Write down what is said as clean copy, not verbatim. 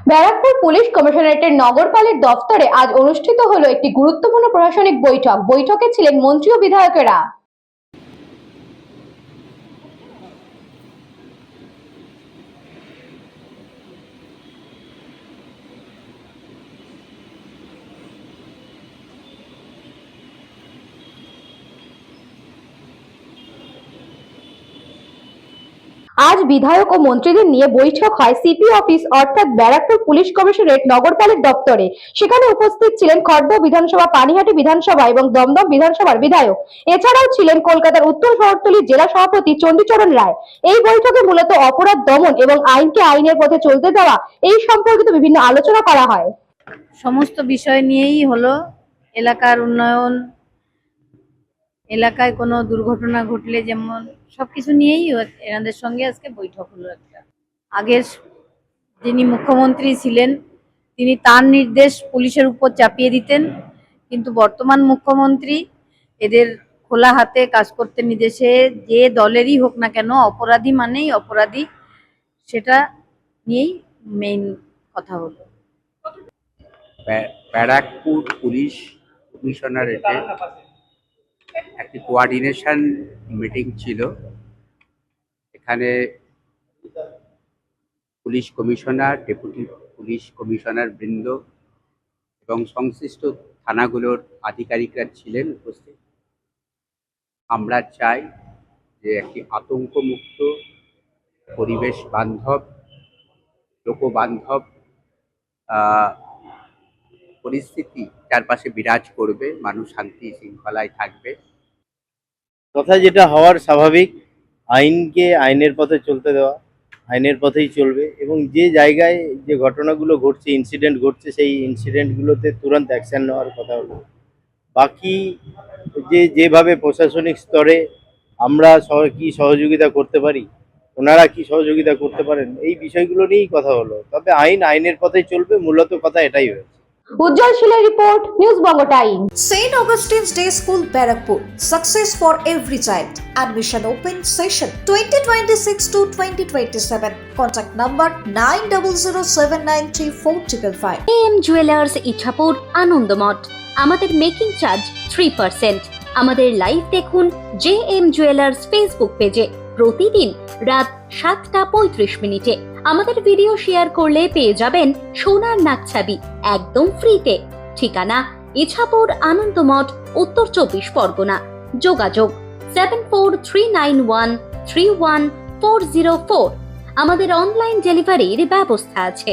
Barrackpore police কমিশনারেটের নগরপালের দফতরে আজ অনুষ্ঠিত হলো একটি গুরুত্বপূর্ণ প্রশাসনিক বৈঠক। বৈঠকে ছিলেন মন্ত্রী ও বিধায়কেরা। আজ বিধায়ক ও মন্ত্রীদের নিয়ে বৈঠক হয় সিপি অফিস অর্থাৎ ব্যারাকপুর পুলিশ কমিশনারেট নগরপালের দপ্তরে। সেখানে উপস্থিত ছিলেন খড়দহ বিধানসভা, পানিহাটি বিধানসভা এবং দমদম বিধানসভার বিধায়ক। এছাড়াও ছিলেন কলকাতার উত্তর শহরতলির জেলা সভাপতি চণ্ডীচরণ রায়। এই বৈঠকে মূলত অপরাধ দমন এবং আইনকে আইনের পথে চলতে দেওয়া এই সম্পর্কিত বিভিন্ন আলোচনা করা হয়। সমস্ত বিষয় নিয়েই হলো এলাকার উন্নয়ন, এলাকায় কোনো দুর্ঘটনা ঘটলে যেমন সবকিছু নিয়েই এনাদের সঙ্গে আজকে বৈঠক হলো। একটা আগের যিনি মুখ্যমন্ত্রী ছিলেন তিনি তার নির্দেশ পুলিশের উপর চাপিয়ে দিতেন, কিন্তু বর্তমান মুখ্যমন্ত্রী এদের খোলা হাতে কাজ করতে নির্দেশে যে দলেরই হোক না কেন অপরাধী মানেই অপরাধী, সেটা নিয়েই মেইন কথা হলো। ব্যারাকপুর পুলিশ কমিশনারেটে একটি কোঅর্ডিনেশন মিটিং ছিল। এখানে police commissioner, deputy police commissioner বৃন্দ এবং সংশ্লিষ্ট থানাগুলোর আধিকারিকরা ছিলেন উপস্থিত। আমরা চাই যে একটি আতঙ্কমুক্ত, পরিবেশ বান্ধব, লোকবান্ধব পরিস্থিতি চারপাশে বিরাজ করবে, মানুষ শান্তি শৃঙ্খলায় থাকবে। কথা যেটা হওয়ার স্বাভাবিক, আইনকে আইনের পথে চলতে দেওয়া, আইনের পথেই চলবে এবং যে জায়গায় যে ঘটনাগুলো ঘটছে, ইনসিডেন্ট ঘটছে, সেই ইনসিডেন্টগুলোতে তুরন্ত অ্যাকশন নেওয়ার কথা হলো। বাকি যেভাবে প্রশাসনিক স্তরে আমরা কি সহযোগিতা করতে পারি, ওনারা কি সহযোগিতা করতে পারেন, এই বিষয়গুলো নিয়েই কথা হলো। তবে আইন আইনের পথেই চলবে, মূলত কথা এটাই হয়েছে। উজ্জ্বল শিলের report, news Banga time. St. Augustine's Day School, Barrackpur. Success for every child. Admission open session 2026 to 2027. Contact number 9007934555. JM jewellers Ichhapur, Anandamath. আমাদের মেকিং চার্জ 3%। আমাদের লাইভ দেখুন JM জুয়েলার্স ফেসবুক পেজে প্রতিদিন রাত 7:35 আমাদের ভিডিও শেয়ার করলে পেয়ে যাবেন সোনার নাকছাবি একদম ফ্রিতে। ঠিকানা ইছাপুর, আনন্দমঠ, উত্তর 24 পরগনা। যোগাযোগ 7439131404। আমাদের অনলাইন ডেলিভারির ব্যবস্থা আছে।